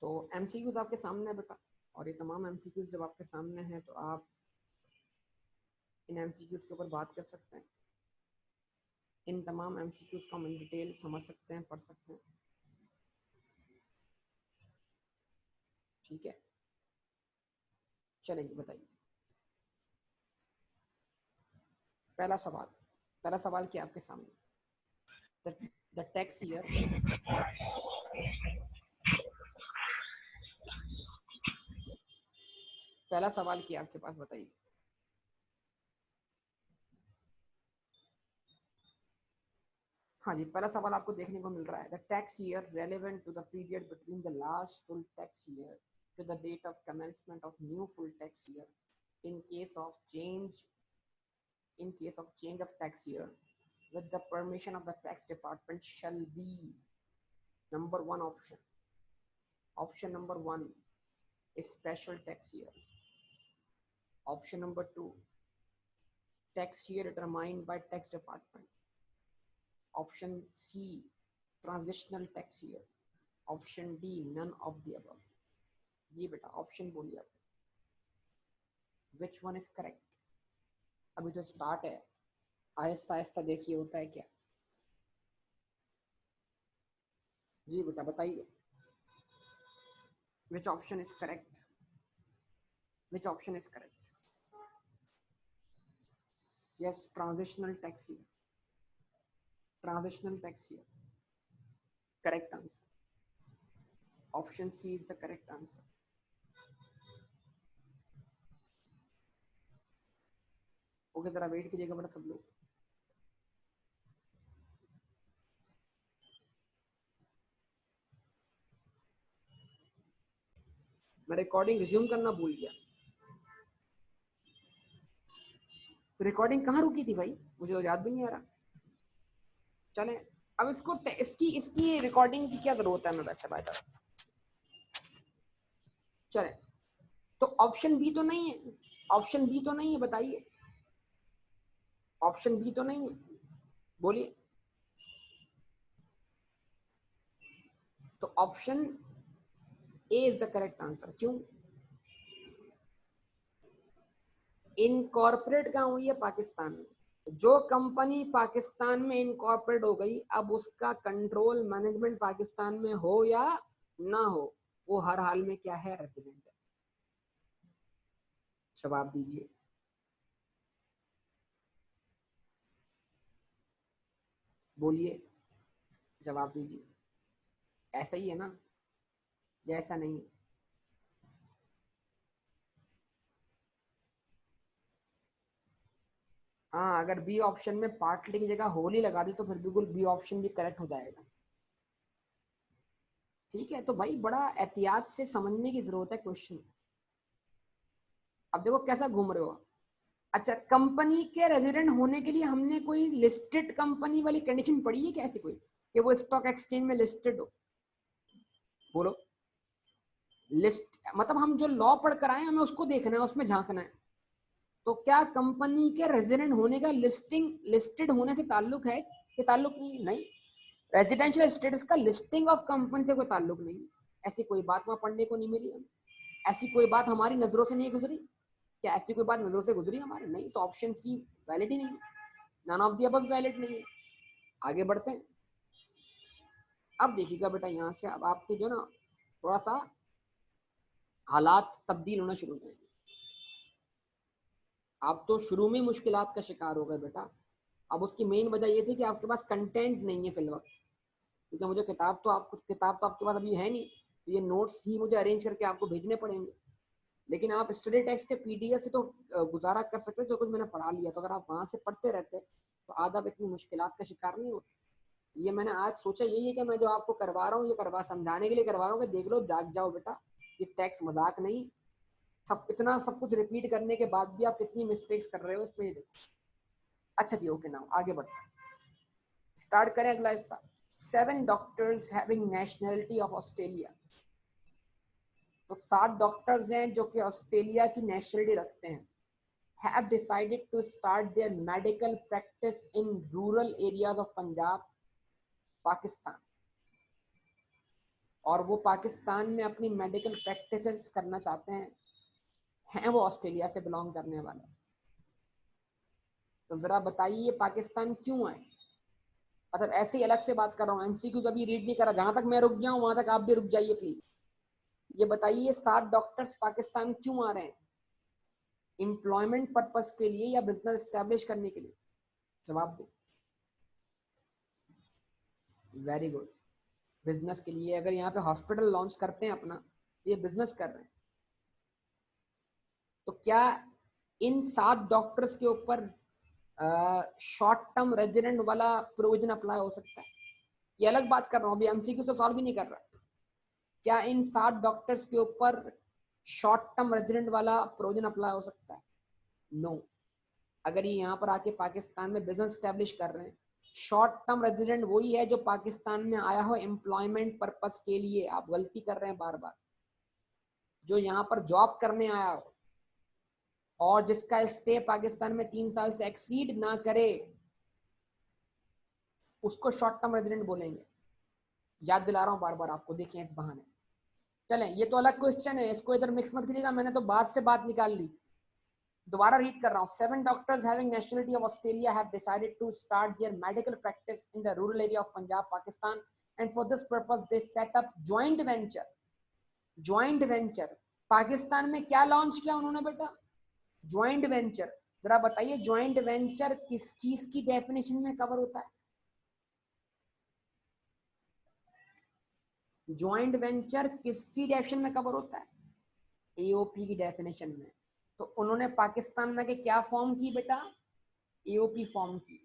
तो एमसीक्यूज आपके सामने है बेटा, और ये तमाम एमसीक्यूज जब आपके सामने हैं तो आप इन एमसीक्यूज के ऊपर बात कर सकते हैं। इन तमाम एमसीक्यूज को हम इन डिटेल समझ सकते हैं, पढ़ सकते हैं। ठीक है, चलेंगे, बताइए। पहला सवाल क्या आपके सामने? द टैक्स ईयर पहला सवाल क्या आपके पास, बताइए। हाँ जी, पहला सवाल आपको देखने को मिल रहा है। The tax year relevant to the period between the last full tax year to the date of commencement of new full tax year in case of change of tax year with the permission of the tax department shall be number one option number 1 is special tax year. Option number 2, tax year determined by tax department. Option C, transitional tax year. Option D, none of the above. जी बेटा, option बोलिए आप, which one is correct. अभी तो start है, आहिस्ता आहिस्ता देखिए होता है क्या। जी बेटा बताइए, which option is correct, which option is correct? Yes, transitional tax year, transitional tax year, correct answer. Option C is the correct answer. Okay, जरा वेट कीजिएगा बेटा सब लोग। मैं रिकॉर्डिंग रिज्यूम करना भूल गया। रिकॉर्डिंग कहाँ रुकी थी भाई, मुझे तो याद भी नहीं आ रहा। चलें, अब इसको इसकी रिकॉर्डिंग की क्या जरूरत है, मैं वैसे बात कर। चले, तो ऑप्शन बी तो नहीं है, ऑप्शन बी तो नहीं है, बताइए। ऑप्शन बी तो नहीं है, बोलिए। तो option A is the correct answer. क्यों? इनकॉर्पोरेट कहाँ हुई है? पाकिस्तान में। जो कंपनी पाकिस्तान में इनकॉर्पोरेट हो गई, अब उसका कंट्रोल मैनेजमेंट पाकिस्तान में हो या ना हो, वो हर हाल में क्या है? रेजिडेंट है। जवाब दीजिए। बोलिए, जवाब दीजिए। ऐसा ही है ना, या ऐसा नहीं? हाँ, अगर बी ऑप्शन में पार्टली की जगह होली लगा दी तो फिर बिल्कुल बी ऑप्शन भी करेक्ट हो जाएगा। ठीक है, तो भाई बड़ा एहतियात से समझने की जरूरत है क्वेश्चन। अब देखो कैसा घूम रहे हो। अच्छा, कंपनी के रेजिडेंट होने के लिए हमने कोई लिस्टेड कंपनी वाली कंडीशन पड़ी है क्या ऐसी कोई, कि वो स्टॉक एक्सचेंज में लिस्टेड हो? बोलो। लिस्ट मतलब हम जो लॉ पढ़ कर आए हमें उसको देखना है, उसमें झांकना है। तो क्या कंपनी के रेजिडेंट होने का लिस्टेड होने से ताल्लुक है? कि ताल्लुक नहीं। रेजिडेंशियल स्टेटस का लिस्टिंग ऑफ कंपनी से कोई ताल्लुक नहीं। ऐसी कोई बात वहां पढ़ने को नहीं मिली हमें, ऐसी कोई बात हमारी नजरों से नहीं गुजरी। क्या ऐसी कोई बात नजरों से गुजरी हमारे? नहीं, तो ऑप्शन सी वैलिड ही नहीं है, none of the above valid नहीं है। आगे बढ़ते हैं। अब देखिएगा बेटा, यहाँ से अब आपके जो ना थोड़ा सा हालात तब्दील होना शुरू हो जाएंगे। आप तो शुरू में मुश्किलात का शिकार हो गए बेटा। अब उसकी मेन वजह ये थी कि आपके पास कंटेंट नहीं है फिल वक्त, क्योंकि मुझे किताब तो आपके पास अभी है नहीं, तो ये नोट्स ही मुझे अरेंज करके आपको भेजने पड़ेंगे। लेकिन आप स्टडी टेक्स्ट के पीडीएफ से तो गुजारा कर सकते, जो कुछ मैंने पढ़ा लिया, तो अगर आप वहां से पढ़ते रहते तो आज आप इतनी मुश्किलात का शिकार नहीं होते। ये मैंने आज सोचा यही है कि मैं जो आपको करवा रहा हूँ ये करवा समझाने के लिए करवा रहा हूँ कि देख लो, जाग जाओ बेटा, ये टैक्स मजाक नहीं। इतना सब कुछ रिपीट करने के बाद भी आप कितनी मिस्टेक्स कर रहे हो इसमें, ये देखो। अच्छा जी, ओके, नाउ आगे बढ़ते हैं, स्टार्ट करें अगला हिस्सा। 7 doctors having nationality of Australia. तो 7 डॉक्टर्स हैं जो कि ऑस्ट्रेलिया की नेशनलिटी रखते हैं, have decided to start their medical practice in rural areas of Punjab, Pakistan. और वो पाकिस्तान में अपनी मेडिकल प्रैक्टिसेस करना चाहते हैं वो ऑस्ट्रेलिया से बिलोंग करने वाले। तो जरा बताइए पाकिस्तान क्यों आए? मतलब ऐसे ही अलग से बात कर रहा हूँ, एमसीक्यू अभी रीड नहीं कर रहा, जहां तक मैं रुक गया हूँ वहां तक आप भी रुक जाइए प्लीज। ये बताइए 7 डॉक्टर्स पाकिस्तान क्यों आ रहे हैं? एम्प्लॉयमेंट पर्पस के लिए या बिजनेस स्टैब्लिश करने के लिए? जवाब दे। वेरी गुड, बिजनेस के लिए। अगर यहाँ पे हॉस्पिटल लॉन्च करते हैं अपना, ये बिजनेस कर रहे हैं। तो क्या इन 7 डॉक्टर्स के ऊपर शॉर्ट टर्म रेजिडेंट वाला प्रोविजन अप्लाई हो सकता है? ये अलग बात कर रहा हूँ, अभी एमसीक्यू तो सॉल्व भी नहीं कर रहा। क्या इन 7 डॉक्टर्स के ऊपर शॉर्ट टर्म रेजिडेंट वाला प्रोविजन अप्लाई हो सकता है? नो। अगर ये यहाँ पर आके पाकिस्तान में बिजनेस स्टैब्लिश कर रहे हैं, शॉर्ट टर्म रेजिडेंट वही है जो पाकिस्तान में आया हो एम्प्लॉयमेंट पर्पस के लिए। आप गलती कर रहे हैं बार बार। जो यहाँ पर जॉब करने आया हो और जिसका स्टे पाकिस्तान में 3 साल से एक्सीड ना करे, उसको शॉर्ट टर्म रेजिडेंट बोलेंगे। याद दिला रहा हूं बार बार आपको, देखें इस बहाने। चलें, ये तो अलग क्वेश्चन है, इसको इधर मिक्स मत कीजिएगा, मैंने तो बात से बात निकाल ली। दोबारा रीड कर रहा हूँ। 7 doctors having nationality of Australia have decided to start their medical practice in the rural area of Punjab Pakistan and for this purpose they set up joint venture. Joint venture Pakistan में क्या लॉन्च किया उन्होंने बेटा? Joint venture. जरा बताइए joint venture किस चीज की डेफिनेशन में कवर होता है? जॉइंट वेंचर किसकी डेफिनेशन में कवर होता है? एओपी की डेफिनेशन में। तो उन्होंने पाकिस्तान में के क्या फॉर्म की बेटा? एओपी फॉर्म की।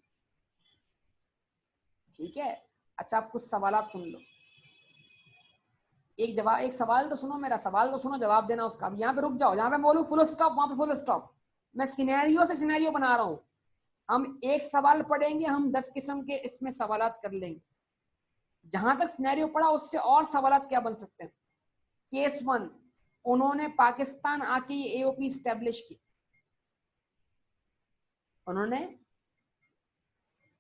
ठीक है, अच्छा आप कुछ सवाल सुन लो। एक सवाल तो सुनो, मेरा सवाल तो सुनो, जवाब देना उसका। अब यहाँ पे रुक जाओ, जहां पे बोलूं फुल स्टॉप वहां पे फुल स्टॉप। मैं सिनेरियो से सिनेरियो बना रहा हूं। हम एक सवाल पढ़ेंगे, हम 10 किस्म के इसमें सवालात कर लेंगे। जहां तक सिनेरियो पढ़ा उससे और सवालात क्या बन सकते हैं? केस 1, उन्होंने पाकिस्तान आके ये एओपी स्टैब्लिश की। उन्होंने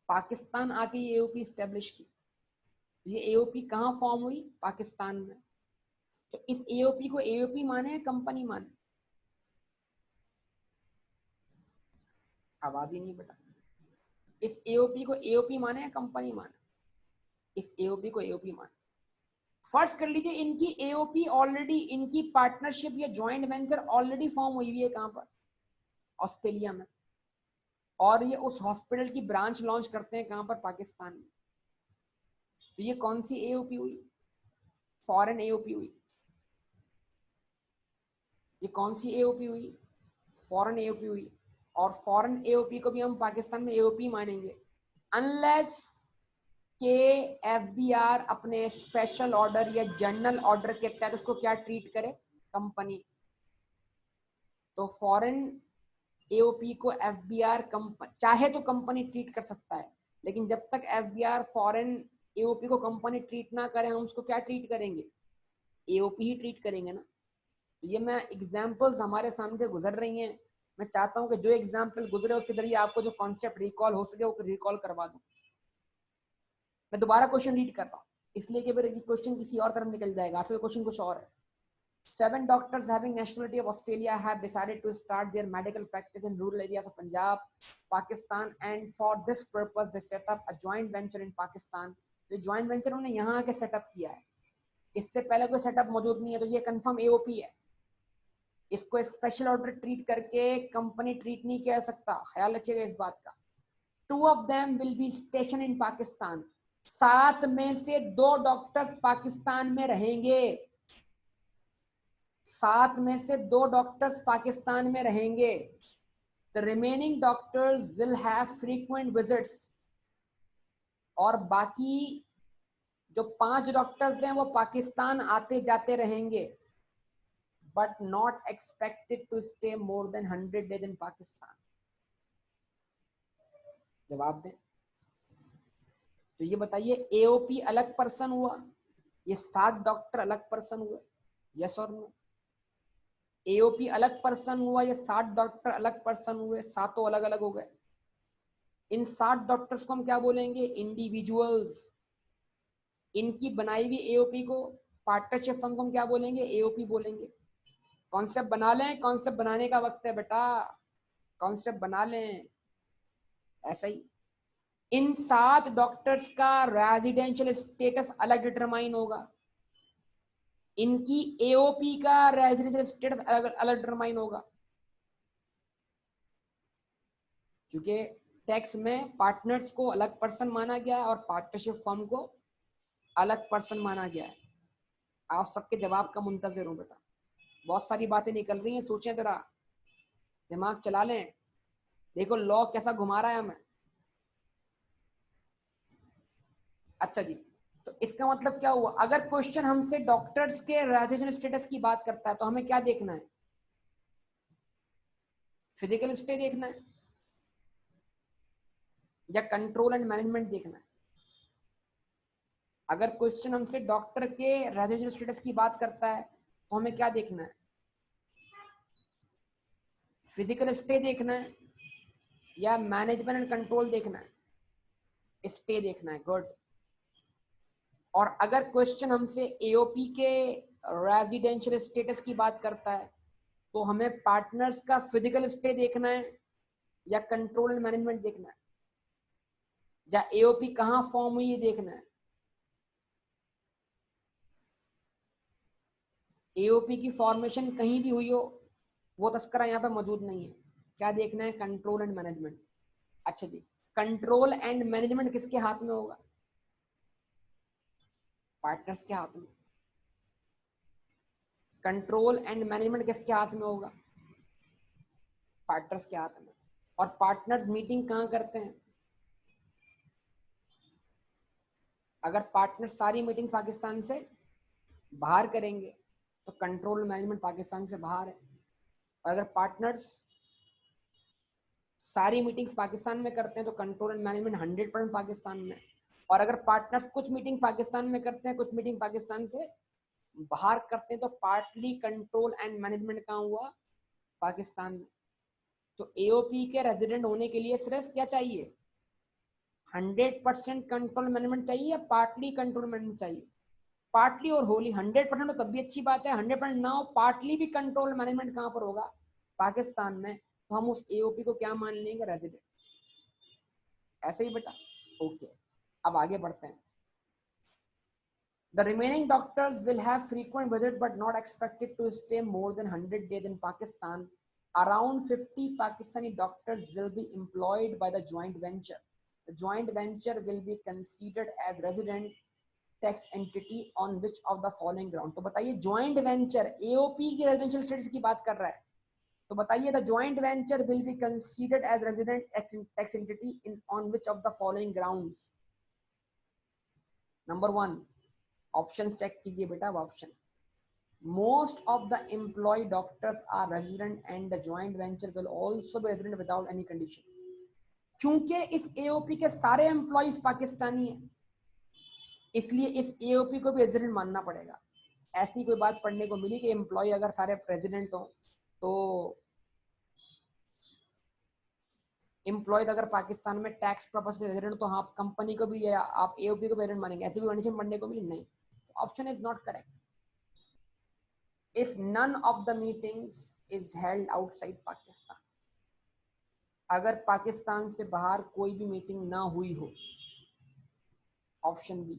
पाकिस्तान आके ये एओपी स्टैब्लिश की। ये एओपी कहां फॉर्म हुई? पाकिस्तान में। तो इस एओपी को एओपी माने या कंपनी माने? आवाज ही नहीं बेटा। इस एओपी को एओपी माने या कंपनी माने? इस एओपी को एओपी माने। फर्स्ट कर लीजिए, इनकी एओपी ऑलरेडी, इनकी पार्टनरशिप या जॉइंट वेंचर ऑलरेडी फॉर्म हुई हुई है। कहां पर? ऑस्ट्रेलिया में। और ये उस हॉस्पिटल की ब्रांच लॉन्च करते हैं कहां पर? पाकिस्तान में। तो ये कौन सी एओपी हुई? फॉरेन एओपी हुई। ये कौन सी एओपी हुई? फॉरेन एओपी हुई। और फॉरेन एओपी को भी हम पाकिस्तान में एओपी मानेंगे अनलेस के एफबीआर अपने स्पेशल ऑर्डर या जनरल ऑर्डर के तहत उसको क्या ट्रीट करे? कंपनी। तो फॉरेन एओपी को एफबीआर चाहे तो कंपनी ट्रीट कर सकता है, लेकिन जब तक एफबीआर फॉरेन एओपी को कंपनी ट्रीट ना करे, हम उसको क्या ट्रीट करेंगे? एओपी ही ट्रीट करेंगे ना। तो ये मैं एग्जांपल्स हमारे सामने से गुजर रही हैं, मैं चाहता हूं कि जो एग्जांपल गुजरे उसके जरिए आपको जो कॉन्सेप्ट रिकॉल हो सके वो रिकॉल करवा दूं। मैं दोबारा क्वेश्चन रीड कर रहा हूँ इसलिए कि फिर क्वेश्चन किसी और तरफ निकल जाएगा, असल क्वेश्चन कुछ और है। 7 doctors having nationality of Australia have decided to start their medical practice in rural areas of Punjab, Pakistan, and for this purpose they set up a joint venture in Pakistan. तो joint venture उन्होंने यहाँ आके setup किया है, इससे पहले कोई setup मौजूद नहीं है। तो ये कंफर्म एओपी है। इसको स्पेशल ऑर्डर ट्रीट करके कंपनी ट्रीट नहीं किया जा सकता, ख्याल रखिएगा इस बात का। 2 of them will be stationed in Pakistan. 7 में से 2 डॉक्टर्स पाकिस्तान में रहेंगे। 7 में से 2 डॉक्टर्स पाकिस्तान में रहेंगे। The remaining doctors will have frequent visits. और बाकी जो 5 डॉक्टर्स हैं वो पाकिस्तान आते जाते रहेंगे, but not expected to stay more than 100 days in Pakistan. जवाब दें। तो ये बताइए एओपी अलग पर्सन हुआ, ये 7 डॉक्टर अलग पर्सन हुए? यस और नो? एओपी अलग पर्सन हुआ, ये 7 डॉक्टर अलग पर्सन हुए? 7 अलग अलग हो गए। इन 7 डॉक्टर्स को हम क्या बोलेंगे? इंडिविजुअल्स। इनकी बनाई हुई एओपी को पार्टनरशिप फर्म को हम क्या बोलेंगे, एओपी बोलेंगे। कॉन्सेप्ट बना लें, कॉन्सेप्ट बनाने का वक्त है बेटा, कॉन्सेप्ट बना लें। ऐसा ही इन 7 डॉक्टर्स का रेजिडेंशियल स्टेटस अलग डिटरमाइन होगा, इनकी एओपी का रेजिडेंशियल स्टेटस अलग अलग डिटरमाइन होगा, क्योंकि टैक्स में पार्टनर्स को अलग पर्सन माना गया है और पार्टनरशिप फर्म को अलग पर्सन माना गया है। आप सबके जवाब का मुंतजर हूं बेटा, बहुत सारी बातें निकल रही हैं, सोचें जरा, दिमाग चला लें। देखो लॉ कैसा घुमा रहा है हमें। अच्छा जी, तो इसका मतलब क्या हुआ, अगर क्वेश्चन हमसे डॉक्टर्स के रजिस्ट्रेशन स्टेटस की बात करता है तो हमें क्या देखना है, फिजिकल स्टे देखना है या कंट्रोल एंड मैनेजमेंट देखना है। अगर क्वेश्चन हमसे डॉक्टर के रजिस्ट्रेशन स्टेटस की बात करता है तो हमें क्या देखना है, फिजिकल स्टे देखना है या मैनेजमेंट एंड कंट्रोल देखना है, स्टे देखना है। गुड। और अगर क्वेश्चन हमसे एओपी के रेजिडेंशियल स्टेटस की बात करता है तो हमें पार्टनर्स का फिजिकल स्टे देखना है या कंट्रोल एंड मैनेजमेंट देखना है, या एओपी कहां फॉर्म हुई ये देखना है। एओपी की फॉर्मेशन कहीं भी हुई हो वो तस्करा यहाँ पे मौजूद नहीं है। क्या देखना है, कंट्रोल एंड मैनेजमेंट। अच्छा जी, कंट्रोल एंड मैनेजमेंट किसके हाथ में होगा, पार्टनर्स के हाथ में। कंट्रोल एंड मैनेजमेंट किसके हाथ में होगा, पार्टनर्स के हाथ में। और पार्टनर्स मीटिंग कहाँ करते हैं, अगर पार्टनर सारी मीटिंग पाकिस्तान से बाहर करेंगे तो कंट्रोल मैनेजमेंट पाकिस्तान से बाहर है। और अगर पार्टनर्स सारी मीटिंग्स पाकिस्तान में करते हैं तो कंट्रोल एंड मैनेजमेंट 100% पाकिस्तान में। और अगर पार्टनर्स कुछ मीटिंग पाकिस्तान में करते हैं, कुछ मीटिंग पाकिस्तान से बाहर करते हैं, तो पार्टली कंट्रोल एंड मैनेजमेंट कहाँ हुआ, पाकिस्तान में। तो एओपी के रेजिडेंट होने के लिए सिर्फ क्या चाहिए, 100% कंट्रोल मैनेजमेंट चाहिए या पार्टली कंट्रोल मैनेजमेंट चाहिए। पार्टली और होली, 100% तो तब भी अच्छी बात है, 100% ना हो, पार्टली भी कंट्रोल मैनेजमेंट कहाँ पर होगा, पाकिस्तान में। तो हम उस एओपी को क्या मान लेंगे, रेजिडेंट। ऐसे ही बेटा, ओके। अब आगे बढ़ते हैं। The remaining doctors will have frequent visit but not expected to stay more than 100 days in Pakistan. Around 50 Pakistani doctors will be employed by the joint venture. The joint venture will be considered as resident tax entity on which of the following ground. तो बताइए joint venture AOP की residential status की बात कर रहा है, तो बताइए the joint venture will be considered as resident tax entity in on which of the following grounds. Number 1, option check कीजिए बेटा। Option, most of the employ doctors are resident and the joint venture will also be resident without any condition. क्योंकि इस AOP के सारे employees Pakistani हैं, इसलिए इस AOP को भी रेजिडेंट मानना पड़ेगा। ऐसी कोई बात पढ़ने को मिली कि एम्प्लॉय अगर सारे रेजिडेंट हो तो एम्प्लॉयज अगर पाकिस्तान में टैक्स पर्पस में रेजिडेंट तो हाँ कंपनी को भी या आप एओपी को भी रेजिडेंट मानेंगे, ऐसी कोई कंडीशन पढ़ने को मिली नहीं। Option is not correct. If none of the meetings is held outside Pakistan, अगर पाकिस्तान से बाहर कोई भी मीटिंग ना हुई हो, ऑप्शन बी।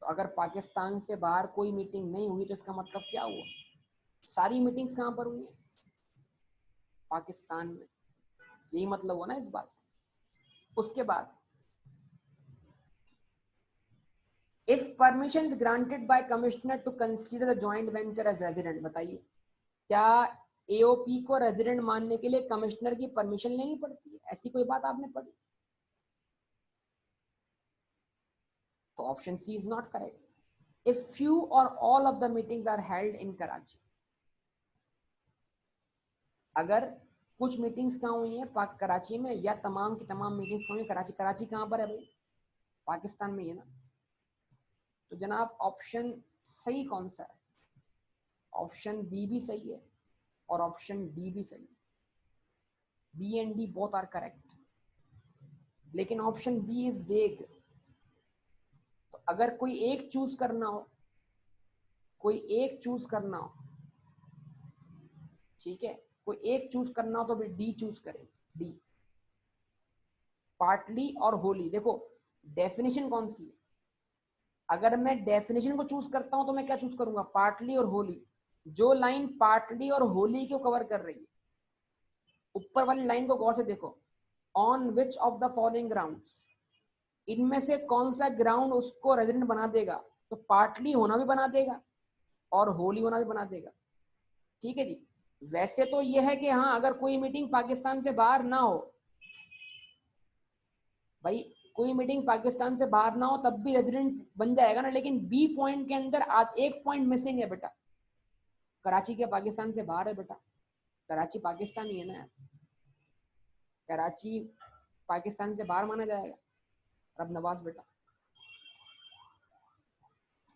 तो अगर पाकिस्तान से बाहर कोई मीटिंग नहीं हुई तो इसका मतलब क्या हुआ, सारी मीटिंग्स कहां पर हुई हैं, पाकिस्तान में। यही मतलब हुआ ना इस बात। उसके बाद if permission is granted by commissioner to consider the joint venture as resident, बताइए क्या एओपी को रेजिडेंट मानने के लिए कमिश्नर की परमिशन लेनी पड़ती है, ऐसी कोई बात आपने पढ़ी? तो option C is not correct. If few और all of the meetings are held in Karachi, अगर कुछ मीटिंग्स कहाँ हुई हैं, कराची में, या तमाम की तमाम मीटिंग्स कहाँ हुई कराची। कराची कहाँ पर है भाई, पाकिस्तान में है ना। तो जनाब ऑप्शन सही कौन सा है, ऑप्शन बी भी सही है और ऑप्शन डी भी सही है। B and D both are correct, लेकिन ऑप्शन बी इज वेग। तो अगर कोई एक चूज करना हो कोई एक चूज करना हो, ठीक है, कोई एक चूज करना हो तो भी डी चूज करेंगे, डी, पार्टली और होली। देखो डेफिनेशन कौन सी है, अगर मैं डेफिनेशन को चूज करता हूं तो मैं क्या चूज करूंगा, पार्टली और होली। जो लाइन पार्टली और होली को कवर कर रही है, ऊपर वाली लाइन को गौर से देखो, on which of the following grounds, इनमें से कौन सा ग्राउंड उसको रेजिडेंट बना देगा, तो पार्टली होना भी बना देगा और होली होना भी बना देगा, ठीक है जी। वैसे तो यह है कि हाँ, अगर कोई मीटिंग पाकिस्तान से बाहर ना हो, भाई कोई मीटिंग पाकिस्तान से बाहर ना हो तब भी रेजिडेंट बन जाएगा ना, लेकिन बी पॉइंट के अंदर एक पॉइंट मिसिंग है बेटा, कराची क्या पाकिस्तान से बाहर है बेटा, कराची पाकिस्तान ही है ना, कराची पाकिस्तान से बाहर माना जाएगा। अब नवाज बेटा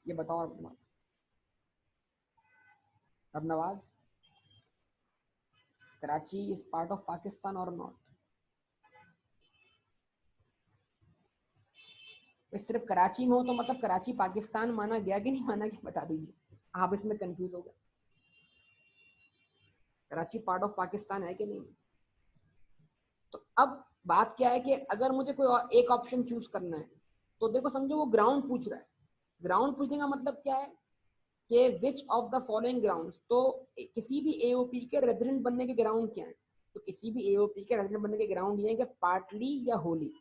ये बताओ, अब Nawaz Karachi is part of Pakistan और नॉट? सिर्फ कराची में हो तो मतलब कराची पाकिस्तान माना गया कि नहीं माना गया, बता दीजिए, आप इसमें कंफ्यूज हो गए। कराची पार्ट ऑफ पाकिस्तान है कि नहीं? तो अब बात क्या है कि अगर मुझे कोई एक ऑप्शन चूज करना है, तो देखो समझो वो ग्राउंड पूछ रहा है, ग्राउंड पूछने का मतलब क्या है कि which of the following grounds, तो किसी भी एओपी के रेजिडेंट बनने के ग्राउंड क्या है, तो किसी भी एओपी के रेजिडेंट बनने के ग्राउंड ये है कि पार्टली या होली।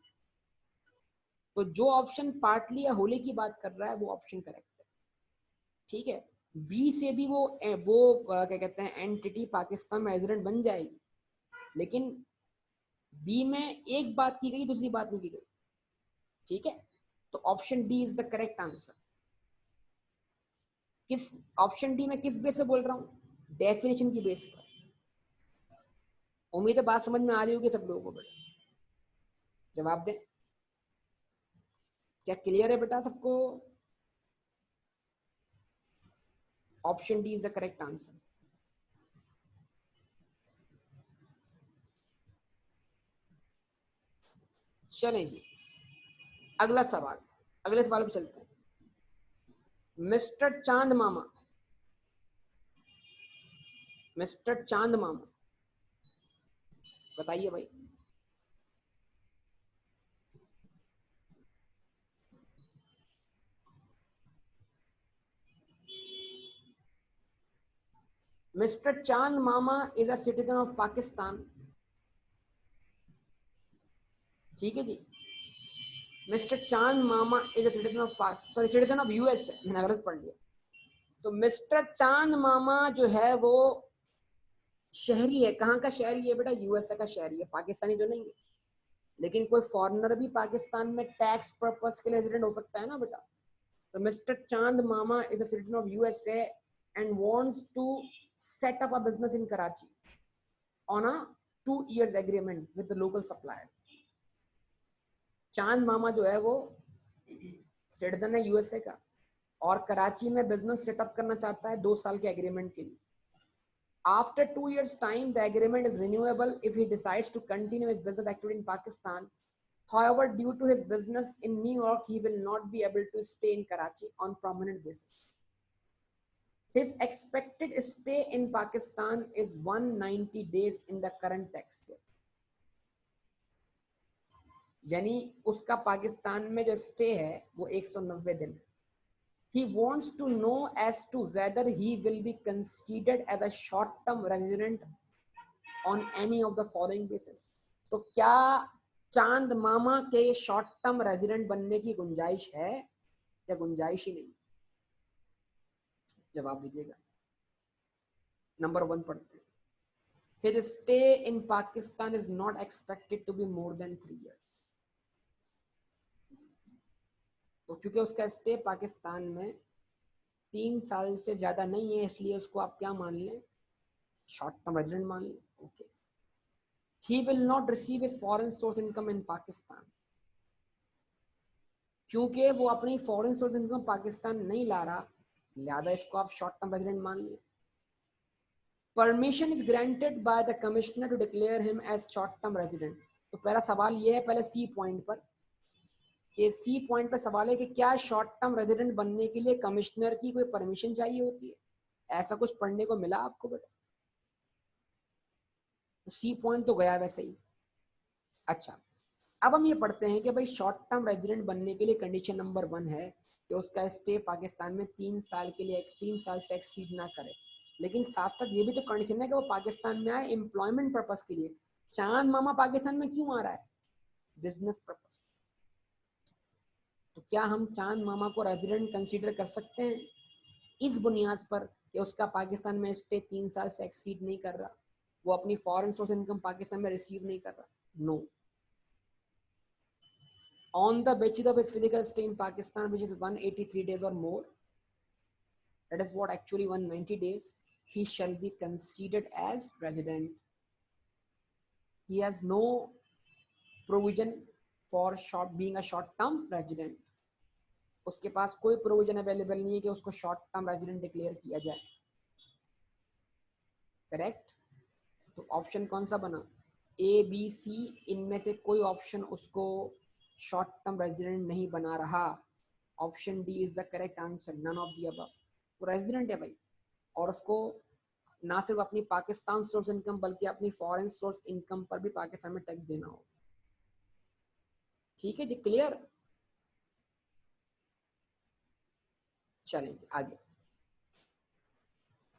तो जो ऑप्शन पार्टली या होली की बात कर रहा है वो ऑप्शन करेक्ट है, ठीक है। बी से भी वो क्या कहते हैं एंटिटी पाकिस्तान में रेजिडेंट बन जाएगी, लेकिन बी में एक बात की गई दूसरी बात नहीं की गई, ठीक है। तो option D is the correct answer. किस ऑप्शन डी में किस बेस से बोल रहा हूं, डेफिनेशन की बेस पर। उम्मीद है बात समझ में आ रही होगी सब लोगों को बेटा, जवाब दें, क्या क्लियर है बेटा सबको? Option D is the correct answer. चलें जी, अगला सवाल, अगले सवाल पे चलते हैं। मिस्टर चांद मामा, मिस्टर चांद मामा बताइए भाई, mister Chand Mama is a citizen of Pakistan, ठीक है जी। Mister Chand Mama is a citizen of sorry citizen of US है, मैंने गलत पढ़ लिया। तो मिस्टर चांद मामा जो है वो शहरी है, कहाँ का शहरी है बेटा, यूएसए का शहरी है, पाकिस्तानी जो नहीं है। लेकिन कोई फॉरेनर भी पाकिस्तान में टैक्स पर्पस के लिए रेजिडेंट हो सकता है ना बेटा। तो mister Chand Mama is a citizen of USA and wants to set up a business in Karachi on a 2 years agreement with the local supplier. Chand Mama जो है वो सिटीजन है यूएसए का और कराची में बिजनेस सेटअप करना चाहता है 2 साल के एग्रीमेंट के लिए। After 2 years time, the agreement is renewable if he decides to continue his business activity in Pakistan. However, due to his business in New York, he will not be able to stay in Karachi on permanent basis. His expected stay in Pakistan is 190 days in the current tax year. यानी उसका पाकिस्तान में जो stay है वो 190 दिन है। He wants to know as to whether he will be considered as a short-term resident on any of the following basis. तो क्या चांद मामा के शॉर्ट टर्म रेजिडेंट बनने की गुंजाइश है या गुंजाइश ही नहीं? जवाब दीजिएगा। नंबर 1 पढ़ते हैं। His stay in Pakistan is not expected to be more than 3 years. तो क्योंकि उसका स्टे पाकिस्तान में 3 साल से ज्यादा नहीं है, इसलिए उसको आप क्या मान लें, शॉर्ट टर्म रेजिडेंट मान लें, okay. He will not receive his foreign source income in Pakistan. क्योंकि वो अपनी फॉरेन सोर्स इनकम पाकिस्तान नहीं ला रहा, लिहाजा इसको आप शॉर्ट टर्म रेजिडेंट मान लीजिए। Permission is granted by the commissioner to declare him as short term resident. तो पहला सवाल ये है, पहले सी पॉइंट पर कि सी पॉइंट पे सवाल है कि क्या शॉर्ट टर्म रेजिडेंट बनने के लिए कमिश्नर की कोई परमिशन चाहिए होती है? ऐसा कुछ पढ़ने को मिला आपको बेटा? सी पॉइंट तो गया वैसे ही। अच्छा, अब हम ये पढ़ते हैं कि भाई शॉर्ट टर्म रेजिडेंट बनने के लिए कंडीशन नंबर 1 है कि उसका स्टे पाकिस्तान में 3 साल के लिए 3 साल से एक्सीड ना करे। लेकिन साथ साथ ये भी तो कंडीशन है कि वो पाकिस्तान में आए एम्प्लॉयमेंट पर्पस के लिए। चांद मामा पाकिस्तान में क्यों आ रहा है? Business purpose. तो क्या हम चांद मामा को रेजिडेंट कंसीडर कर सकते हैं इस बुनियाद पर कि उसका पाकिस्तान में स्टे 3 साल से एक्सीड नहीं कर रहा, वो अपनी फॉरेन सोर्स इनकम पाकिस्तान में रिसीव नहीं कर रहा? No. On the basis of his physical stay in Pakistan, which is 183 days or more, that is what actually 190 days, he shall be considered as resident. He has no provision for being a short term resident. उसके पास कोई provision available नहीं है कि उसको short term resident declare किया जाए। Correct? तो option कौन सा बना? ए बी सी, इनमें से कोई ऑप्शन उसको शॉर्ट टर्म रेजिडेंट नहीं बना रहा। Option D is the correct answer, none of the above. वो रेजिडेंट है भाई, और उसको ना सिर्फ अपनी पाकिस्तान सोर्स इनकम बल्कि अपनी फॉरेन सोर्स इनकम पर भी पाकिस्तान में टैक्स देना हो। ठीक है जी, क्लियर? चलेंगे आगे।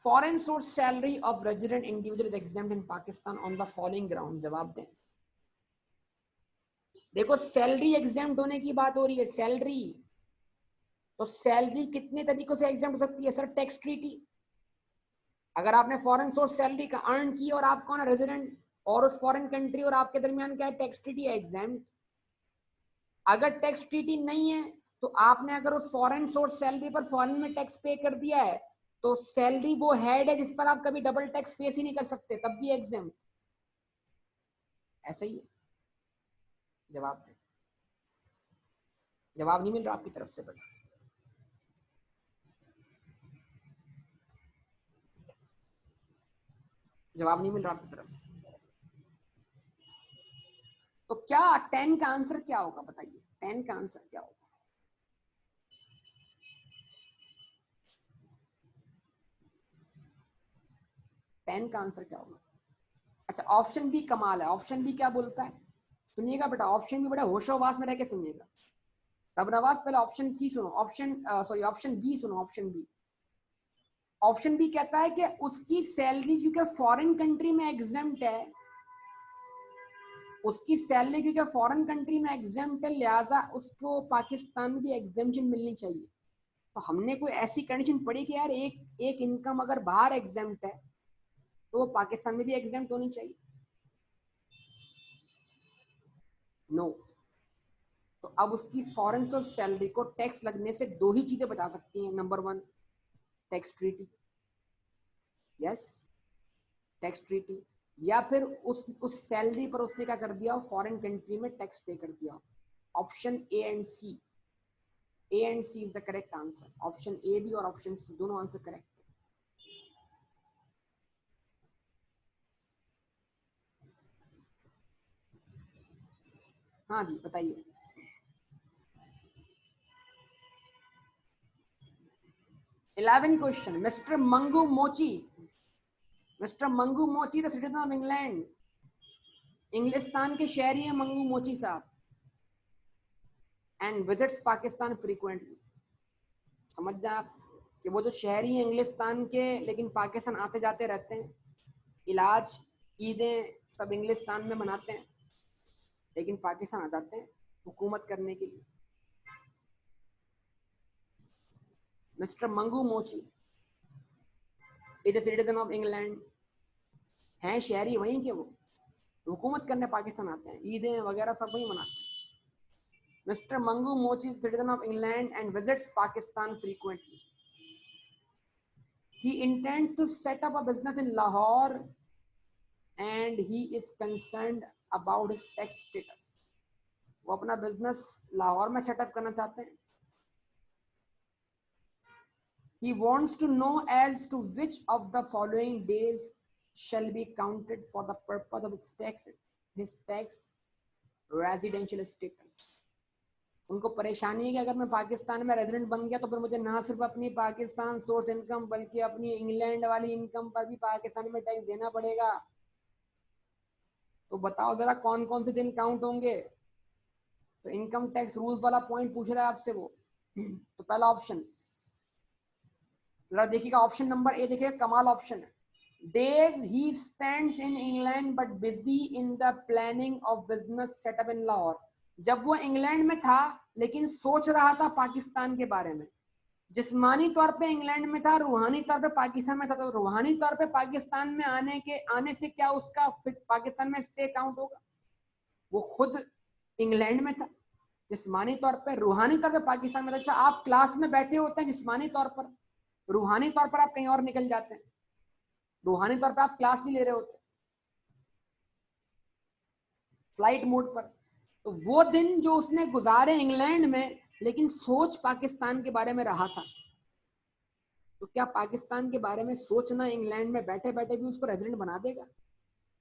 Foreign source salary of resident individual is exempt in Pakistan on the following ground. जवाब दें। देखो, सैलरी एग्जेम्प्ट होने की बात हो रही है, सैलरी। तो सैलरी कितने तरीकों से एग्जेम्प्ट हो सकती है सर? Tax treaty. अगर आपने फॉरेन सोर्स सैलरी का अर्न की और आप कौन है रेजिडेंट, और उस फॉरेन कंट्री और आपके दरमियान क्या है? टैक्स ट्रीटी है, एग्जेम्प्ट। अगर टैक्स ट्रीटी नहीं है तो आपने अगर उस फॉरेन सोर्स सैलरी पर फॉरेन में टैक्स पे कर दिया है तो सैलरी वो हेड है जिस पर आप कभी डबल टैक्स फेस ही नहीं कर सकते, तब भी एग्जेम्प्ट। ऐसा ही है। जवाब दें। जवाब नहीं मिल रहा आपकी तरफ से बड़ा। जवाब नहीं मिल रहा आपकी तरफ से। तो क्या 10 का आंसर क्या होगा बताइए? 10 का आंसर क्या होगा? टेन का आंसर क्या होगा? अच्छा, ऑप्शन बी कमाल है। ऑप्शन बी क्या बोलता है? सुनिएगा बेटा, ऑप्शन बी बड़ा होशोवास में रह के सुनिएगा। रब नवाज, पहले ऑप्शन सी सुनो, ऑप्शन बी सुनो। ऑप्शन बी कहता है कि उसकी सैलरी क्योंकि फॉरेन कंट्री में एग्जेम्प्ट है, उसकी सैलरी क्योंकि फॉरेन कंट्री में एग्जेम्प्ट है, लिहाजा उसको पाकिस्तान में भी एग्जेम्पशन मिलनी चाहिए। तो हमने कोई ऐसी कंडीशन पड़ी कि यार एक इनकम अगर बाहर एग्जेम्प्ट है तो वो पाकिस्तान में भी एग्जेम्प्ट होनी चाहिए। नो। तो अब उसकी फॉरेन सोर्स सैलरी को टैक्स लगने से दो ही चीजें बचा सकती हैं। Number 1, tax treaty. Yes, tax treaty. या फिर उस सैलरी पर उसने क्या कर दिया? फॉरेन कंट्री में टैक्स पे कर दिया। Option A and C, A and C is the correct answer. Option A भी और ऑप्शन सी दोनों आंसर करेक्ट। हाँ जी, बताइए। Eleven question. मिस्टर मंगू मोची द सिटीजन ऑफ इंग्लैंड। इंग्लिस्तान के शहरी है मंगू मोची साहब, एंड विजिट्स पाकिस्तान फ्रीक्वेंटली। समझ जाए आप कि वो जो शहरी हैं इंग्लिस्तान के लेकिन पाकिस्तान आते जाते रहते हैं, इलाज ईदें सब इंग्लिस्तान में मनाते हैं लेकिन पाकिस्तान आ जाते हैं हुकूमत करने के लिए। मिस्टर मंगू मोची is a citizen of England, हैं शहरी वहीं के, वो हुकूमत करने पाकिस्तान आते हैं, ईदें वगैरह सब वहीं मनाते हैं। मिस्टर मंगू मोची is citizen of England and visits Pakistan frequently. He intends to set up a business in Lahore and he is concerned about his tax status. वो अपना बिजनेस लाहौर में सेटअप करना चाहते हैं। He wants to know as to which of the following days shall be counted for the purpose of his tax residential status. उनको परेशानी है कि अगर मैं पाकिस्तान में रेजिडेंट बन गया तो फिर मुझे ना सिर्फ अपनी पाकिस्तान सोर्स इनकम बल्कि अपनी इंग्लैंड वाली इनकम पर भी पाकिस्तान में टैक्स देना पड़ेगा। तो बताओ जरा कौन कौन से दिन काउंट होंगे। तो इनकम टैक्स रूल्स वाला पॉइंट पूछ रहा है आपसे वो। तो पहला ऑप्शन जरा देखिएगा, ऑप्शन नंबर ए देखिएगा, कमाल ऑप्शन है। Days he spends in England but busy in the planning of business setup in Lahore। जब वो इंग्लैंड में था लेकिन सोच रहा था पाकिस्तान के बारे में। जिस्मानी तौर पे इंग्लैंड में था, रूहानी तौर पे पाकिस्तान में था। तो रूहानी तौर पे पाकिस्तान में आने से क्या उसका पाकिस्तान में स्टे काउंट होगा? वो खुद इंग्लैंड में था जिस्मानी तौर पे, रूहानी तौर पे पाकिस्तान में था। जैसे आप क्लास में बैठे होते हैं जिस्मानी तौर पर, रूहानी तौर पर आप कहीं और निकल जाते हैं। रूहानी तौर पे आप क्लास नहीं ले रहे होते, फ्लाइट मोड पर। तो वो दिन जो उसने गुजारे इंग्लैंड में लेकिन सोच पाकिस्तान के बारे में रहा था, तो क्या पाकिस्तान के बारे में सोचना इंग्लैंड में बैठे बैठे भी उसको रेजिडेंट बना देगा?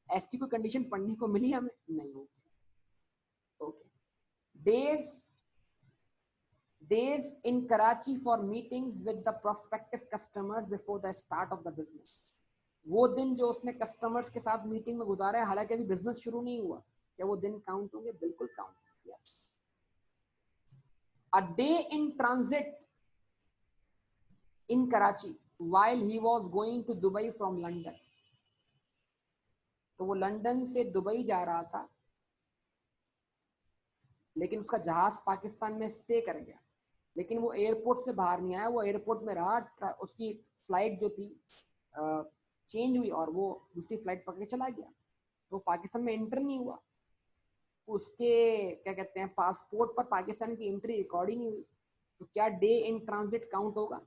ऐसी कोई कंडीशन पढ़ने को मिली हमें? नहीं होगी। Okay. days in Karachi for meetings with the prospective customers before the start of the business। वो दिन जो उसने कस्टमर्स के साथ मीटिंग में गुजारा है, हालांकि अभी बिजनेस शुरू नहीं हुआ, क्या वो दिन काउंट होंगे? बिल्कुल काउंट होंगे। Yes. A day in transit in Karachi while he was going to Dubai from London। तो वो लंदन से दुबई जा रहा था लेकिन उसका जहाज पाकिस्तान में स्टे कर गया, लेकिन वो एयरपोर्ट से बाहर नहीं आया, वो एयरपोर्ट में रहा। उसकी फ्लाइट जो थी चेंज हुई और वो दूसरी फ्लाइट पकड़ के चला गया, तो पाकिस्तान में एंटर नहीं हुआ। उसके क्या कहते हैं पासपोर्ट पर पाकिस्तान की एंट्री रिकॉर्ड ही नहीं हुई। तो क्या डे इन ट्रांजिट काउंट होगा?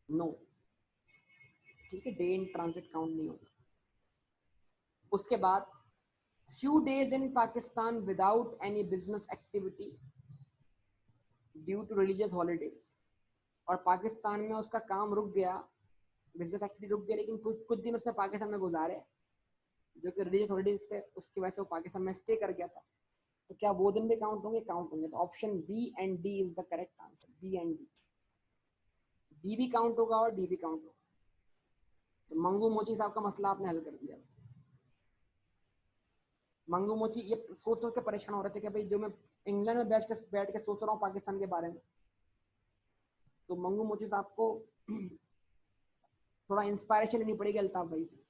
नो। ठीक है, डे इन ट्रांजिट काउंट नहीं होगा। उसके बाद few days in Pakistan without any business activity due to religious holidays। और पाकिस्तान में उसका काम रुक गया, बिजनेस एक्टिविटी रुक गया, लेकिन कुछ दिन उसने पाकिस्तान में गुजारे जो कि रिलीजियस हॉलीडेज थे, उसकी वजह से वो पाकिस्तान में स्टे कर गया था। तो क्या वो दिन भी काउंट होंगे? काउंट होंगे। तो option B and D is the correct answer. B and D, B भी काउंट होगा और डी भी काउंट होगा। तो मंगू मोची साहब का मसला आपने हल कर दिया। मंगू मोची ये सोच सोच के परेशान हो रहे थे कि भाई जो मैं इंग्लैंड में बैठ के सोच रहा हूँ पाकिस्तान के बारे में, तो मंगू मोची साहब को थोड़ा इंस्पायरेशन लेनी पड़ेगी अल्ताफ भाई से।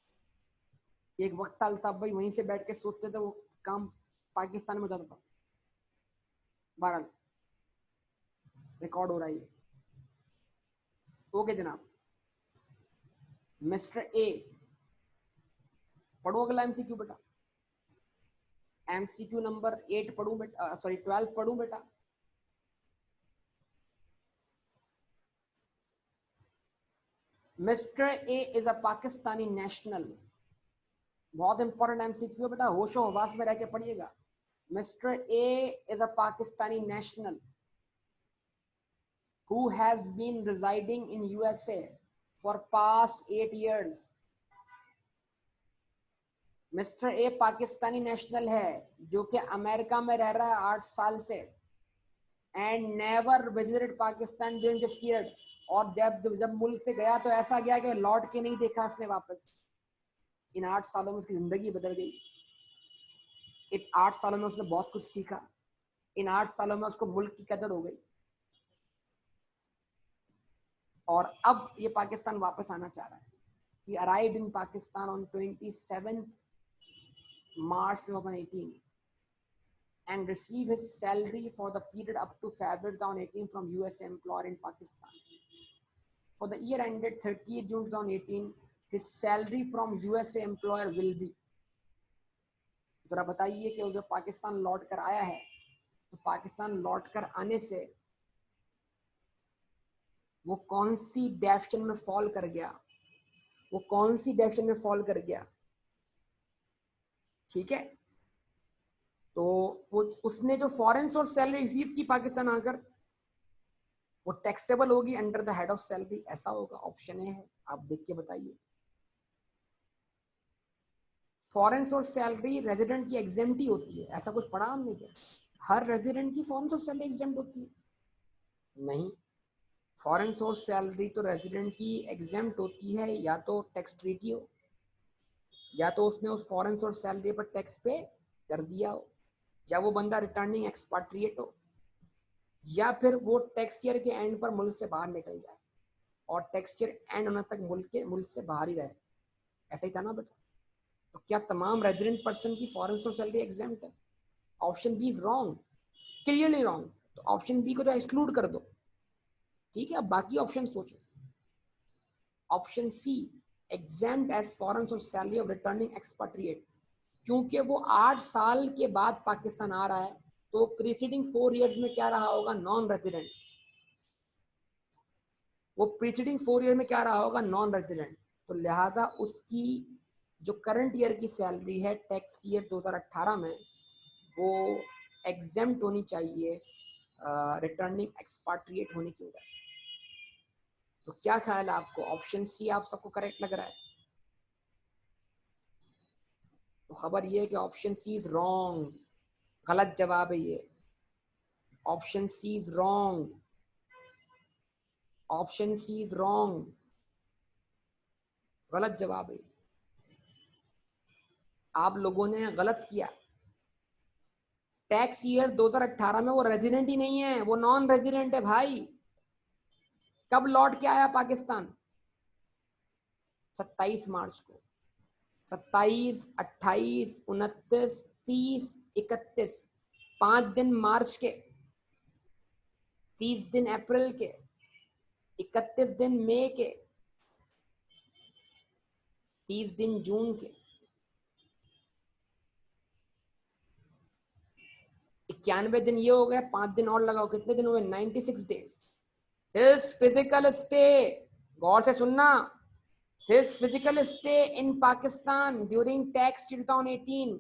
एक वक्त था अल्ताफ भाई वहीं से बैठ के सोचते थे, वो काम पाकिस्तान में हो जाता था। 12 रिकॉर्ड हो रहा है। ओके जनाब। मिस्टर ए, पढ़ो अगला एमसीक्यू बेटा। एमसीक्यू नंबर 8 पढ़ूं बेटा, सॉरी 12 पढ़ूं बेटा। Mister A is a Pakistani national. बहुत इंपॉर्टेंट एमसीक्यू बेटा, होशो हवास में रह के पढ़िएगा। Mister A is a Pakistani national who has been residing in USA for past 8 years। Mister A Pakistani national है जो कि अमेरिका में रह रहा है 8 साल से, and never visited Pakistan during this period. और जब मुल्क से गया तो ऐसा गया कि लौट के नहीं देखा उसने वापस। इन 8 सालों में उसकी जिंदगी बदल गई। इन 8 सालों में उसने बहुत कुछ सीखा। इन 8 सालों में उसको मुल्क की कदर हो गई और अब ये पाकिस्तान वापस आना चाह रहा है। He arrived in Pakistan on 27th March 2018 and received his salary for the period up to February 2018 from US employer in Pakistan. For the year ended 30th June 2018, his salary from USA employer will be। जरा बताइए कि जब पाकिस्तान लौट कर आया है तो पाकिस्तान लौट कर आने से वो कौन सी डेफिनेशन में फॉल कर गया, वो कौन सी डेफिनेशन में फॉल कर गया। ठीक है, तो वो उसने जो फॉरेन सोर्स सैलरी रिसीव की पाकिस्तान आकर, वो टैक्सेबल होगी under the head of salary. ऐसा होगा। ऑप्शन ए है, आप देख के बताइए। फॉरेन सोर्स सैलरी रेजिडेंट की एग्जेम्प्ट ही होती है, ऐसा कुछ पढ़ा हमने क्या? हर रेजिडेंट की फॉरेन सोर्स सैलरी एग्जेम्प्ट होती है? नहीं, फॉरेन सोर्स सैलरी तो रेजिडेंट की एग्जेम्प्ट होती है या तो टैक्स ट्रीटी हो, या तो उसने उस फॉरेन सोर्स सैलरी पर टैक्स पे कर दिया हो, या वो बंदा रिटर्निंग एक्सपाट्रिएट हो, या फिर वो टैक्स ईयर के एंड पर मुल्क से बाहर निकल जाए और टैक्स ईयर एंड होने तक मुल्क से बाहर ही रहे। ऐसा ही था ना बेटा? तो क्या तमाम रेजिडेंट पर्सन की फॉरेन सोर्स सैलरी एग्जेम्प्ट है? Option B is wrong, clearly wrong. तो ऑप्शन बी को तो एक्सक्लूड कर दो, ठीक है? अब बाकी ऑप्शन सोचो। Option C, exempt as foreign source salary of returning expatriate, क्योंकि वो 8 साल के बाद पाकिस्तान आ रहा है, तो प्रीसीडिंग 4 इयर्स में क्या रहा होगा? Non resident. वो प्रीसीडिंग 4 ईयर में क्या रहा होगा? Non resident. तो लिहाजा उसकी जो करंट ईयर की सैलरी है टैक्स ईयर 2018 में, वो एग्जेम्प्ट होनी चाहिए रिटर्निंग एक्सपाट्रिएट होने की वजह से। तो क्या ख्याल है आपको? ऑप्शन सी आप सबको करेक्ट लग रहा है? तो खबर ये है कि ऑप्शन सी इज रॉन्ग, गलत जवाब है ये। Option C is wrong, option C is wrong, गलत जवाब है। आप लोगों ने गलत किया। टैक्स ईयर 2018 में वो रेजिडेंट ही नहीं है, वो नॉन रेजिडेंट है भाई। कब लौट के आया पाकिस्तान? 27 मार्च को। 27, 28, 29, 30, 31, 5 दिन मार्च के, 30 दिन अप्रैल के, 31 दिन मई के, 30 दिन जून के, 91 दिन ये हो गए, 5 दिन और लगाओ, कितने दिन हुए? 96 डेज। हिज फिजिकल स्टे, गौर से सुनना, his physical stay in Pakistan during tax 2018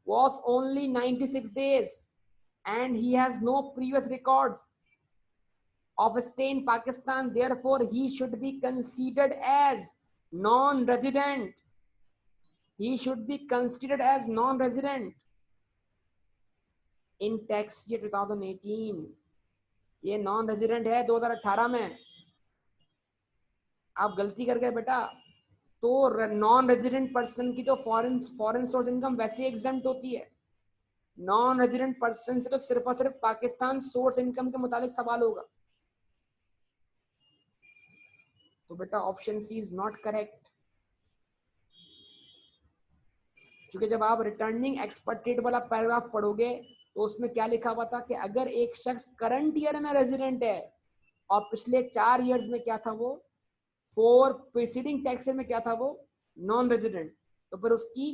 was only 96 days, and he has no previous records of stay in Pakistan. Therefore, he should be considered as non-resident. He should be considered as non-resident in tax year 2018. ये non resident है 2018 में। आप गलती कर गए बेटा। तो non resident person की तो फॉरेन सोर्स इनकम वैसे एग्जेम्प्ट होती है। नॉन रेजिडेंट पर्सन से तो सिर्फ और सिर्फ पाकिस्तान सोर्स इनकम के मुतालिक सवाल होगा। तो बेटा option C is not correct, क्योंकि जब आप रिटर्निंग एक्सपेक्टेड वाला पैराग्राफ पढ़ोगे तो उसमें क्या लिखा हुआ था कि अगर एक शख्स करंट ईयर में रेजिडेंट है और पिछले 4 इयर्स में क्या था वो, 4 प्रीसीडिंग टैक्स में क्या था वो, नॉन रेजिडेंट, तो फिर उसकी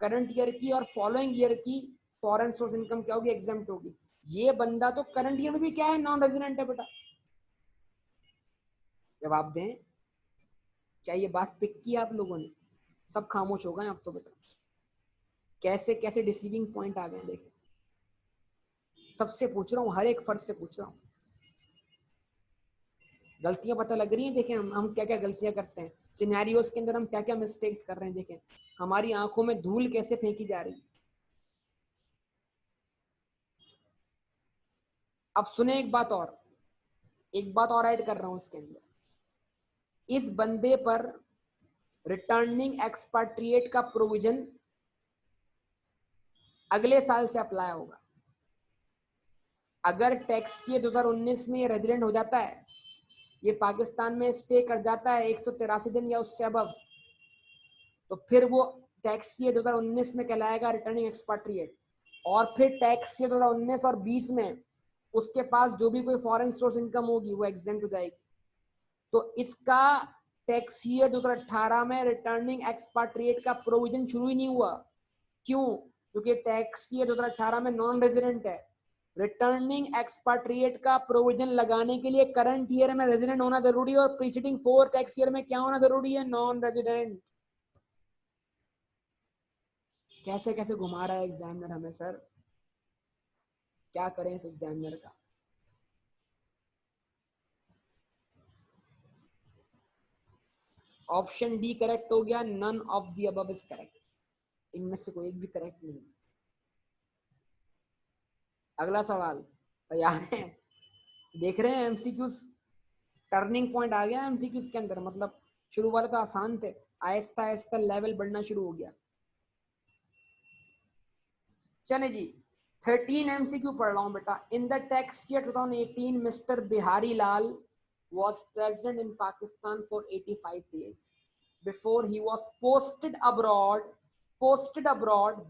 करंट ईयर की और फॉलोइंग ईयर की फॉरेन सोर्स इनकम क्या होगी? एग्जेम्प्ट होगी। ये बंदा तो करंट ईयर में भी क्या है? नॉन रेजिडेंट है बेटा। जवाब दें, क्या ये बात पिक की आप लोगों ने? सब खामोश हो गए अब तो बेटा। कैसे कैसे डिसीविंग पॉइंट आ गए देखें। सबसे पूछ रहा हूँ, हर एक फर्ज से पूछ रहा हूँ। गलतियां पता लग रही हैं? देखें हम क्या क्या गलतियां करते हैं, सिनेरियोस के अंदर हम क्या क्या मिस्टेक्स कर रहे हैं। देखें हमारी आंखों में धूल कैसे फेंकी जा रही है। अब सुने एक बात और, एक बात और ऐड कर रहा हूं इसके अंदर। इस बंदे पर रिटर्निंग एक्सपाट्रिएट का प्रोविजन अगले साल से अप्लाई होगा। अगर टैक्स ईयर 2019 में ये रेजिडेंट हो जाता है, ये पाकिस्तान में स्टे कर जाता है 183 दिन या उससे अबव, तो फिर वो टैक्स ईयर 2019 में कहलाएगा रिटर्निंग एक्सपाट्रिएट। और फिर टैक्स ईयर 2019 और 20 में उसके पास जो भी कोई फॉरेन सोर्स इनकम होगी वो एग्जेम्प्ट हो जाएगी। तो इसका टैक्स ईयर 2018 में रिटर्निंग एक्सपाट्रिएट का प्रोविजन शुरू ही नहीं हुआ। क्यों? क्योंकि टैक्स ईयर 2018 में नॉन रेजिडेंट है। रिटर्निंग एक्सपाट्रिएट का प्रोविजन लगाने के लिए करंट ईयर में रेजिडेंट होना जरूरी है और प्रीसीडिंग 4 टैक्स ईयर में क्या होना जरूरी है? Non resident. कैसे कैसे घुमा रहा है एग्जामिनर हमें सर, क्या करें इस एग्जामिनर का। ऑप्शन डी करेक्ट हो गया, none of the above is correct. इनमें से कोई एक भी करेक्ट नहीं। अगला सवाल, तैयार है? देख रहे हैं एमसीक्यूज, टर्निंग पॉइंट आ गया एमसीक्यूज के अंदर। मतलब शुरू वाले तो आसान थे, आहिस्ता आहिस्ता लेवल बढ़ना शुरू हो गया। चले जी, 13 एमसीक्यू पढ़ रहा हूं बेटा। इन the tax year 2018 mister Bihari Lal was present in Pakistan for 85 days before he was posted abroad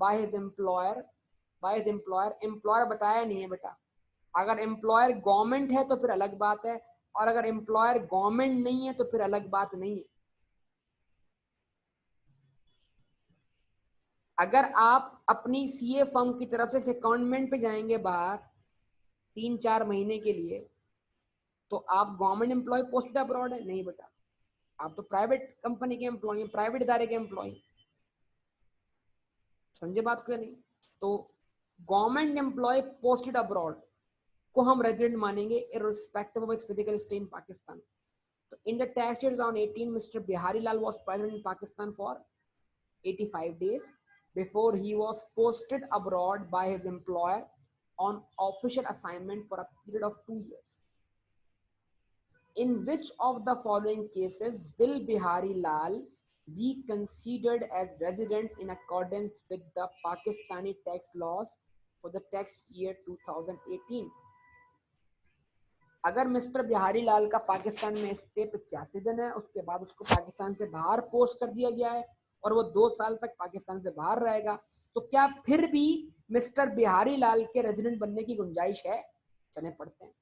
by his employer employer बताया नहीं है बेटा। अगर एम्प्लॉयर गवर्नमेंट है तो फिर अलग बात है, और अगर एम्प्लॉयर गवर्नमेंट नहीं है तो फिर अलग बात नहीं है। अगर आप अपनी सीए फर्म की तरफ से सेकंडमेंट पे जाएंगे बाहर 3-4 महीने के लिए, तो आप गवर्नमेंट एम्प्लॉय पोस्टेड अब्रॉड है? नहीं बेटा, आप तो प्राइवेट कंपनी के एम्प्लॉय हैं, प्राइवेट इदारे के एम्प्लॉय। समझे बात को या नहीं? तो गवर्नमेंट एम्प्लॉय पोस्टेड अब्रॉड को हम रेजिडेंट मानेंगे irrespective of its physical stay in Pakistan. तो in the tax year 2018 mister Bihari Lal was present in Pakistan for 85 days before he was posted abroad by his employer on official assignment for a period of 2 years. In which of the following cases will Bihari Lal be considered as resident in accordance with the Pakistani tax laws for the tax year 2018? अगर mister Bihari लाल का पाकिस्तान में stay 85 दिन है, उसके बाद उसको पाकिस्तान से बाहर पोस्ट कर दिया गया है और वो 2 साल तक पाकिस्तान से बाहर रहेगा, तो क्या फिर भी मिस्टर बिहारी लाल के रेजिडेंट बनने की गुंजाइश है? चले पढ़ते हैं।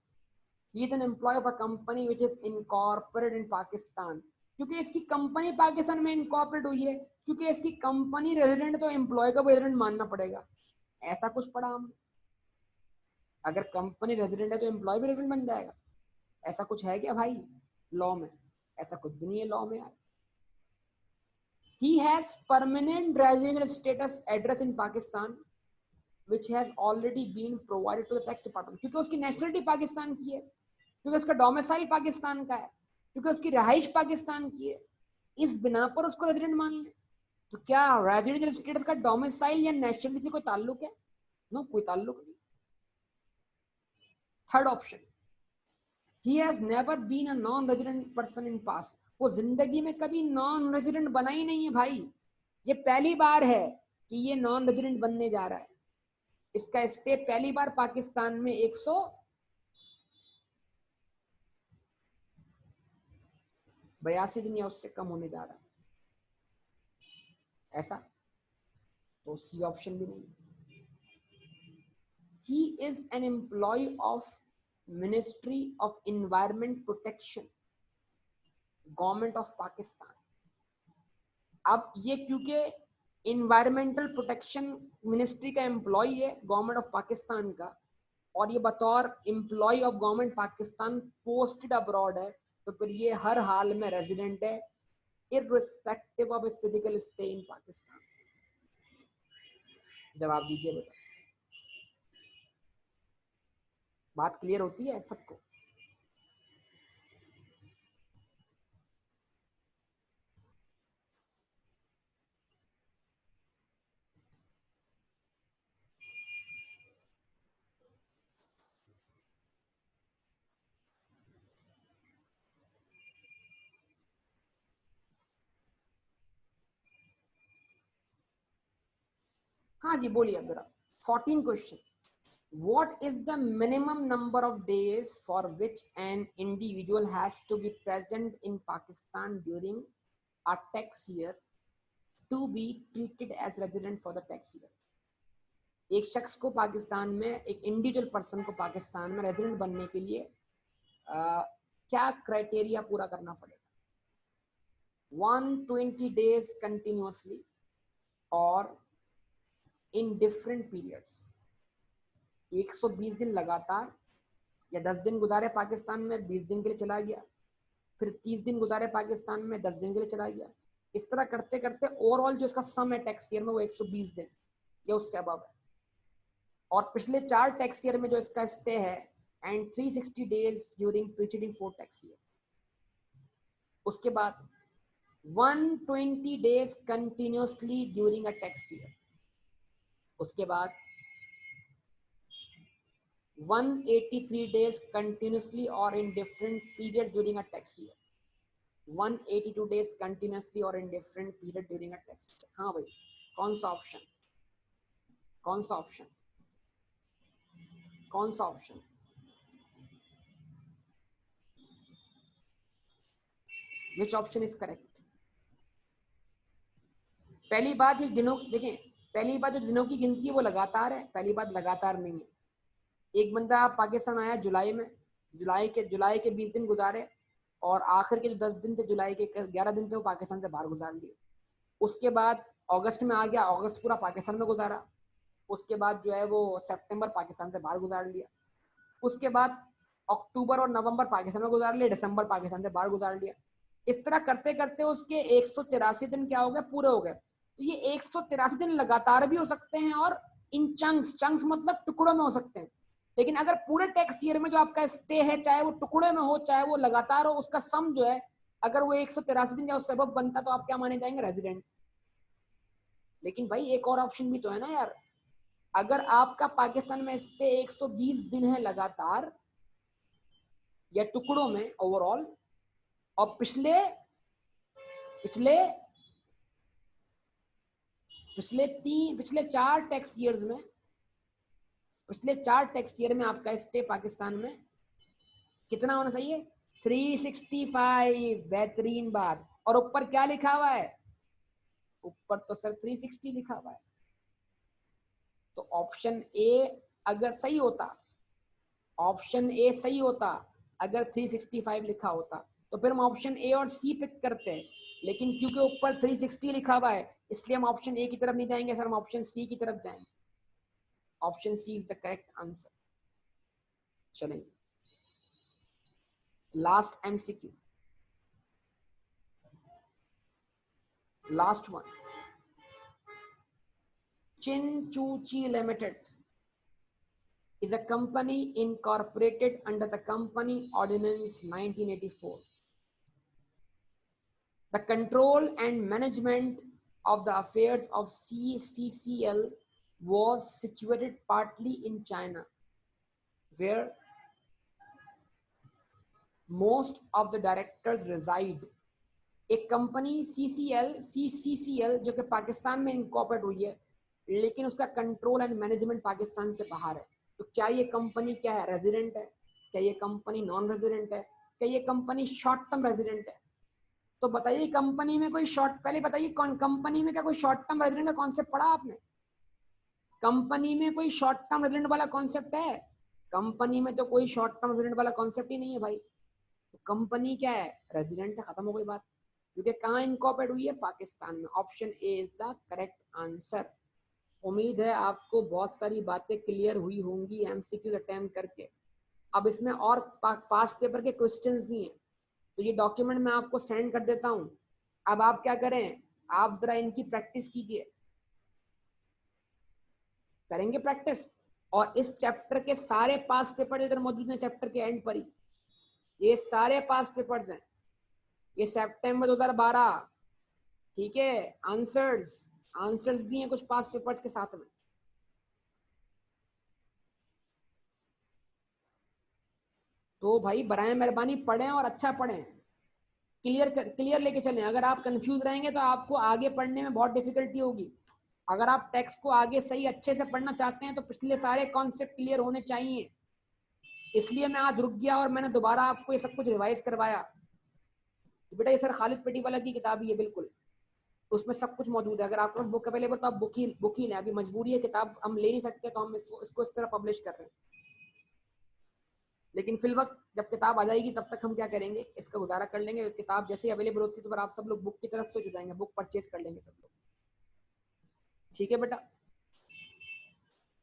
He is an employee of a company which is incorporated in Pakistan. क्योंकि इसकी कंपनी पाकिस्तान में इनकॉर्पोरेट हुई है, क्योंकि इसकी कंपनी रेजिडेंट, तो एम्प्लॉय का भी रेजिडेंट मानना पड़ेगा। ऐसा कुछ पढ़ा हमने? अगर कंपनी रेजिडेंट है तो एम्प्लॉय भी रेजिडेंट बन जाएगा? ऐसा कुछ है क्या भाई लॉ में? ऐसा कुछ भी नहीं है लॉ में यार। He has permanent residential status address in Pakistan which has already been provided to the tax department. क्योंकि उसकी नेशनलिटी पाकिस्तान की है, क्योंकि उसका डोमिसाइल पाकिस्तान का है, क्योंकि उसकी रहाइश पाकिस्तान की है, इस बिना पर उसको रेजिडेंट मान ले। तो क्या रेजिडेंशियल स्टेटस का डोमिसाइल या नेशनलिटी से कोई ताल्लुक है? नो, कोई ताल्लुक नहीं। Third option, he has never been a non-resident person in past. वो जिंदगी में कभी नॉन रेजिडेंट बना ही नहीं है भाई, ये पहली बार है कि ये नॉन रेजिडेंट बनने जा रहा है। इसका स्टे पहली बार पाकिस्तान में 182 दिन या उससे कम होने जा रहा है। ऐसा तो सी ऑप्शन भी नहीं। He is an employee of Ministry of Environment Protection, government of Pakistan. अब ये क्योंकि इन्वायरमेंटल प्रोटेक्शन मिनिस्ट्री का एम्प्लॉय है गवर्नमेंट ऑफ पाकिस्तान का, और ये बतौर employ of government Pakistan posted abroad है, तो फिर ये हर हाल में रेजिडेंट है irrespective of his physical stay in Pakistan. जवाब दीजिए बेटा। बात क्लियर होती है सबको? हाँ जी बोलिए Abdullah. 14 question. What is the minimum number of days for which an individual has to be present in Pakistan during a tax year to be treated as resident for the tax year? एक शख्स को पाकिस्तान में, एक individual person को पाकिस्तान में resident बनने के लिए क्या क्राइटेरिया पूरा करना पड़ेगा? 120 days कंटिन्यूअसली और इन डिफरेंट पीरियड्स। 120 दिन लगातार, या 10 दिन गुजारे पाकिस्तान में 20 दिन के लिए चला गया, फिर 30 दिन गुजारे पाकिस्तान में 10 दिन के लिए चला गया। इस तरह करते करते ओवरऑल जो इसका सम है टैक्स ईयर में वो 120 दिन या उससे अबव है। और पिछले 4 टैक्स ईयर में जो इसका स्टे है and 360 days during preceding 4 tax year. उसके बाद 120 days continuously during a tax year. उसके बाद 183 days continuously or in different periods during a tax year. 182 days continuously or in different period during a tax year. हाँ भाई, कौन सा option, कौन सा ऑप्शन, कौन सा option? Which option is correct? पहली बात, ये दिनों, देखें, पहली बात जो दिनों की गिनती है वो लगातार है, पहली बात लगातार नहीं है। एक बंदा पाकिस्तान आया जुलाई में, जुलाई के 20 दिन गुजारे और आखिर के जो 10 दिन थे, जुलाई के 11 दिन थे, वो पाकिस्तान से बाहर गुजार लिए। उसके बाद अगस्त में आ गया, अगस्त पूरा पाकिस्तान में गुजारा। उसके बाद जो है वो सितंबर पाकिस्तान से बाहर गुजार लिया। उसके बाद अक्टूबर और नवंबर पाकिस्तान में गुजार लिया, दिसंबर पाकिस्तान से बाहर गुजार लिया। इस तरह करते करते उसके 183 दिन क्या हो गए, पूरे हो गए। तो ये 183 दिन लगातार भी हो सकते हैं और इन चंक्स मतलब टुकड़ों में हो सकते हैं। लेकिन अगर पूरे टैक्स ईयर में जो आपका स्टे है, चाहे वो टुकड़े में हो चाहे वो लगातार हो, उसका सम जो है अगर वो 183 दिन या उस सबब बनता, तो आप क्या माने जाएंगे, रेजिडेंट। लेकिन भाई एक और ऑप्शन भी तो है ना यार, अगर आपका पाकिस्तान में स्टे 120 दिन है लगातार या टुकड़ों में ओवरऑल, और पिछले 4 टैक्स ईयर्स में, पिछले 4 टैक्स ईयर में आपका स्टे पाकिस्तान में कितना होना चाहिए, 365। बेहतरीन बात। और ऊपर क्या लिखा हुआ है, ऊपर तो सर 360 लिखा हुआ है। तो ऑप्शन ए अगर सही होता, ऑप्शन ए सही होता अगर 365 लिखा होता, तो फिर हम ऑप्शन ए और सी पिक करते हैं। लेकिन क्योंकि ऊपर 360 लिखा हुआ है, इसलिए हम ऑप्शन ए की तरफ नहीं जाएंगे सर, हम ऑप्शन सी की तरफ जाएंगे। Option C is the correct answer. चलेंगे last MCQ, last one. Chinchuchi Limited is a company incorporated under the Company Ordinance 1984. The control and management of the affairs of CCCL was situated partly in China, where most of the directors reside. एक company CCCL जो कि पाकिस्तान में incorporate हुई है, लेकिन उसका control and management Pakistan से बाहर है। तो क्या ये कंपनी क्या है, रेजिडेंट है? क्या ये कंपनी नॉन रेजिडेंट है? क्या ये कंपनी शॉर्ट टर्म रेजिडेंट है? तो बताइए कंपनी में कोई शॉर्ट, पहले बताइए कौन कंपनी में क्या कोई शॉर्ट टर्म रेजिडेंट का कॉन्सेप्ट पढ़ा आपने? कंपनी में कोई शॉर्ट टर्म रेजिडेंट वाला कॉन्सेप्ट है? कंपनी में तो कोई शॉर्ट टर्म रेजिडेंट वाला कॉन्सेप्ट ही नहीं है भाई। तो कंपनी क्या है, रेजिडेंट है, खत्म हो गई बात। क्योंकि कहाँ इनकॉर्पोरेट हुई है, पाकिस्तान में। Option A is the correct answer. उम्मीद है आपको बहुत सारी बातें क्लियर हुई होंगी एमसीक्यू अटेम्प्ट करके। अब इसमें और पास्ट पेपर के क्वेश्चंस भी हैं, तो ये डॉक्यूमेंट मैं आपको सेंड कर देता हूं। अब आप क्या करें, आप जरा इनकी प्रैक्टिस कीजिए, करेंगे प्रैक्टिस। और इस चैप्टर के सारे पास पेपर इधर मौजूद हैं, चैप्टर के एंड पर ही ये सारे पास पेपर्स हैं। ये सितंबर 2012, ठीक है। आंसर्स भी हैं कुछ पास पेपर्स के साथ में। तो भाई बराए मेहरबानी पढ़ें और अच्छा पढ़ें, क्लियर लेके चलें। अगर आप कंफ्यूज रहेंगे तो आपको आगे पढ़ने में बहुत डिफिकल्टी होगी। अगर आप टेक्स्ट को आगे सही अच्छे से पढ़ना चाहते हैं तो पिछले सारे कॉन्सेप्ट क्लियर होने चाहिए। इसलिए मैं आज रुक गया और मैंने दोबारा आपको ये सब कुछ रिवाइज करवाया। तो बेटा ये सर खालिद पेटीवाला की किताब ही है, बिल्कुल उसमें सब कुछ मौजूद है। अगर आपके पास बुक अवेलेबल तो आप बुक ही लें, अभी मजबूरी है, किताब हम ले नहीं सकते तो हम इसको इस तरह पब्लिश कर रहे हैं। लेकिन फिल वक्त जब किताब आ जाएगी तब तक हम क्या करेंगे, इसका गुजारा कर लेंगे। किताब जैसे ही अवेलेबल होती है तो फिर आप सब लोग बुक की तरफ से जाएंगे, बुक परचेज कर लेंगे सब लोग। ठीक है बेटा,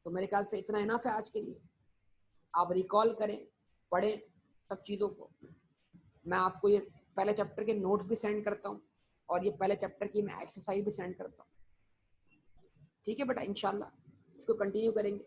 तो मेरे ख्याल से इतना इनफ है आज के लिए। आप रिकॉल करें, पढ़ें सब चीज़ों को। मैं आपको ये पहले चैप्टर के नोट्स भी सेंड करता हूँ और ये पहले चैप्टर की मैं एक्सरसाइज भी सेंड करता हूँ। ठीक है बेटा, इंशाल्लाह इसको कंटिन्यू करेंगे।